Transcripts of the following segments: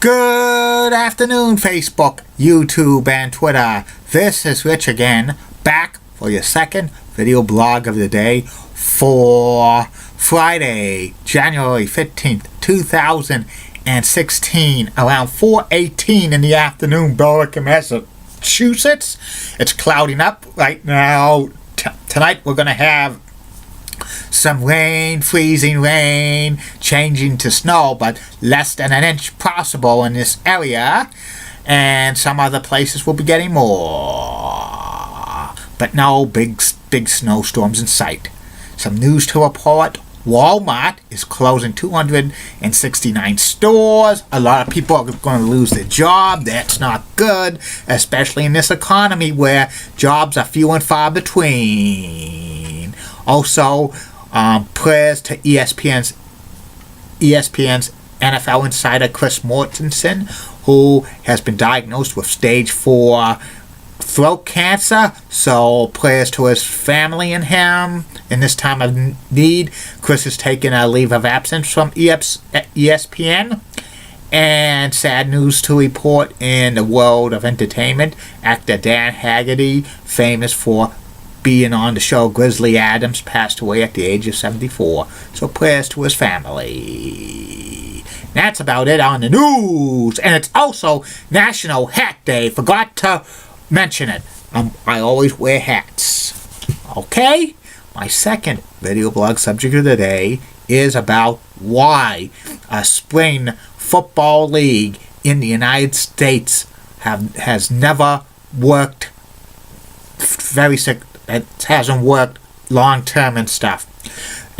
Good afternoon, Facebook, YouTube, and Twitter. This is Rich again, back for your second video blog of the day for Friday, January 15th, 2016, around 4:18 in the afternoon, Berwick, Massachusetts. It's clouding up right now. Tonight we're going to have some rain, freezing rain, changing to snow, but less than an inch possible in this area, and some other places will be getting more, but no big snowstorms in sight. Some news to report: Walmart is closing 269 stores. A lot of people are going to lose their job. That's not good, especially in this economy where jobs are few and far between. Also, prayers to ESPN's NFL insider Chris Mortensen, who has been diagnosed with stage 4 throat cancer. So prayers to his family and him in this time of need. Chris has taken a leave of absence from ESPN. And sad news to report in the world of entertainment. Actor Dan Haggerty, famous for being on the show Grizzly Adams, passed away at the age of 74. So prayers to his family. That's about it on the news. And it's also National Hat Day. Forgot to mention it. I always wear hats. Okay? My second video blog subject of the day is about why a spring football league in the United States has never worked it hasn't worked long term and stuff.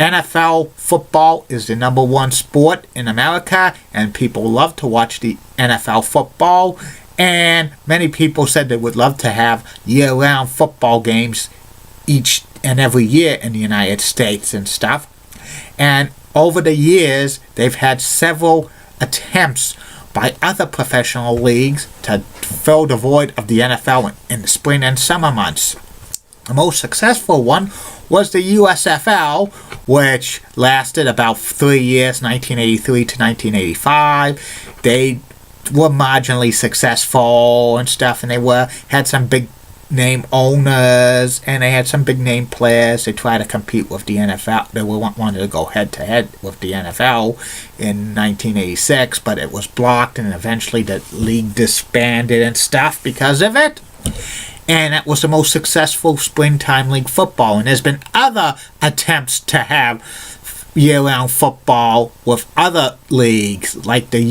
NFL football is the number one sport in America, and people love to watch the NFL football. And many people said they would love to have year-round football games each and every year in the United States and stuff. And over the years, they've had several attempts by other professional leagues to fill the void of the NFL in the spring and summer months. The most successful one was the USFL, which lasted about 3 years, 1983 to 1985. They were marginally successful and stuff, and they had some big name owners, and they had some big name players. They tried to compete with the NFL. They wanted to go head to head with the NFL in 1986, but it was blocked, and eventually the league disbanded and stuff because of it. And that was the most successful springtime league football. And there's been other attempts to have year-round football with other leagues, like the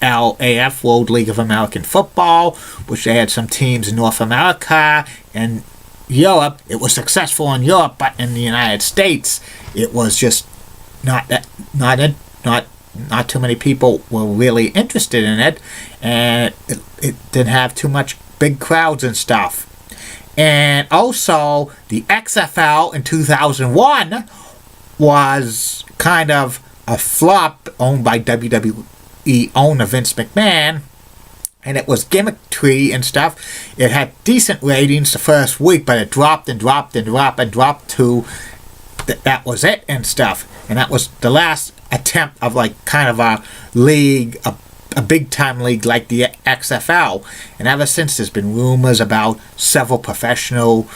WLAF, World League of American Football, which they had some teams in North America and Europe. It was successful in Europe, but in the United States, it was just not too many people were really interested in it, and it didn't have too much big crowds and stuff. And also, the XFL in 2001 was kind of a flop, owned by WWE owner Vince McMahon, and it was gimmickry and stuff. It had decent ratings the first week, but it dropped to that was it and stuff. And that was the last attempt of kind of a league, a big time league like the XFL. And ever since, there's been rumors about several professional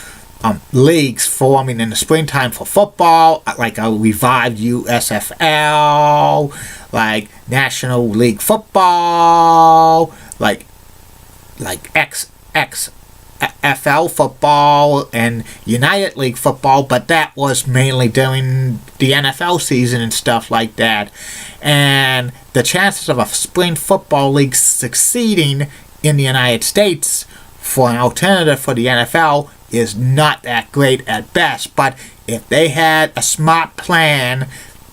leagues forming in the springtime for football, like a revived USFL, like National League Football, like XFL football and United League Football, but that was mainly during the NFL season and stuff like that. And the chances of a spring football league succeeding in the United States for an alternative for the NFL is not that great at best. But if they had a smart plan,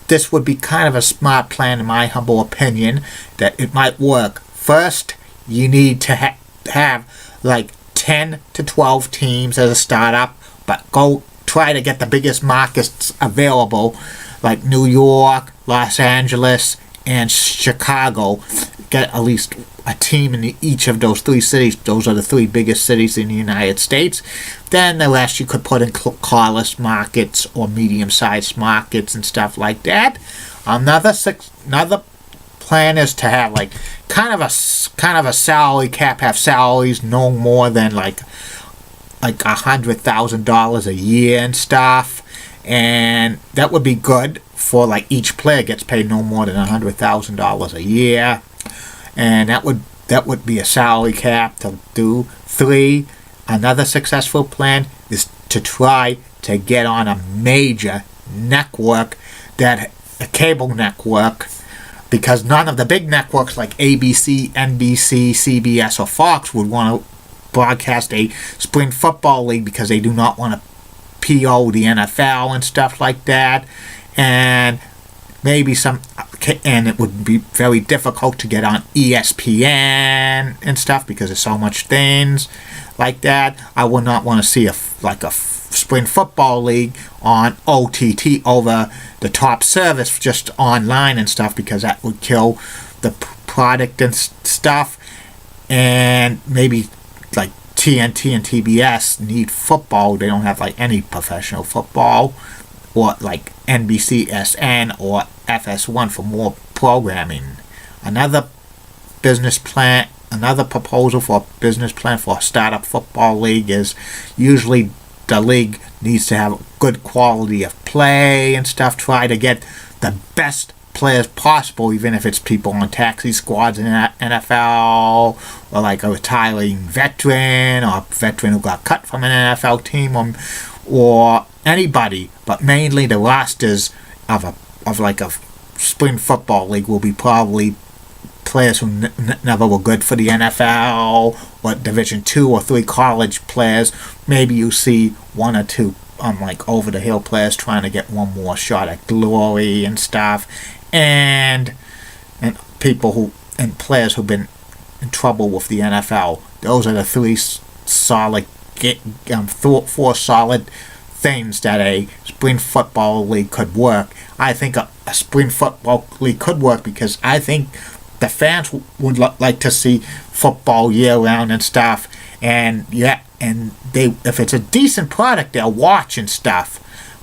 this would be kind of a smart plan, in my humble opinion, that it might work. First, you need to have 10 to 12 teams as a startup, but go try to get the biggest markets available, like New York, Los Angeles, and Chicago. Get at least a team in each of those three cities. Those are the three biggest cities in the United States. Then the rest you could put in carless markets or medium-sized markets and stuff like that. Another plan is to have like kind of a salary cap, have salaries no more than like $100,000 a year and stuff, and that would be good for like each player gets paid no more than $100,000 a year, and that would be a salary cap to do. 3, another successful plan is to try to get on a major network, that a cable network, because none of the big networks like ABC, NBC, CBS, or Fox would want to broadcast a spring football league because they do not want to PO the NFL and stuff like that, and and it would be very difficult to get on ESPN and stuff because there's so much things like that. I would not want to see a spring football league on OTT, over the top service, just online and stuff, because that would kill the product and stuff. And maybe like TNT and TBS need football. They don't have like any professional football, or like NBCSN or FS1 for more programming. Another proposal for a business plan for a startup football league is usually the league needs to have good quality of play and stuff. Try to get the best players possible, even if it's people on taxi squads in the NFL, or like a retiring veteran, or a veteran who got cut from an NFL team, or anybody. But mainly the rosters of a spring football league will be probably players who never were good for the NFL, or Division 2 or 3 college players. Maybe you see 1 or 2 like over the hill players trying to get one more shot at glory and stuff, and players who've been in trouble with the NFL. Those are the 4 solid things that a spring football league could work. I think a spring football league could work because I think the fans would like to see football year round and stuff, and if it's a decent product, they'll watch and stuff,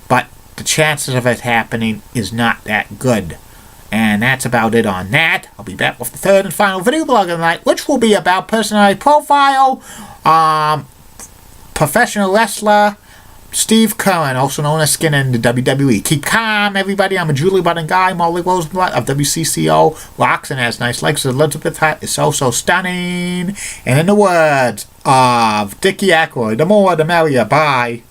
but the chances of it happening is not that good. And that's about it on that. I'll be back with the 3rd and final video blog of the night, which will be about personality profile, professional wrestler Steve Curran, also known as Skinner in the WWE. Keep calm, everybody. I'm a Julie Button guy. Molly Rosenblatt of WCCO rocks and has nice legs. Elizabeth Hutt is so stunning. And in the words of Dickie Aykroyd, the more the merrier. Bye.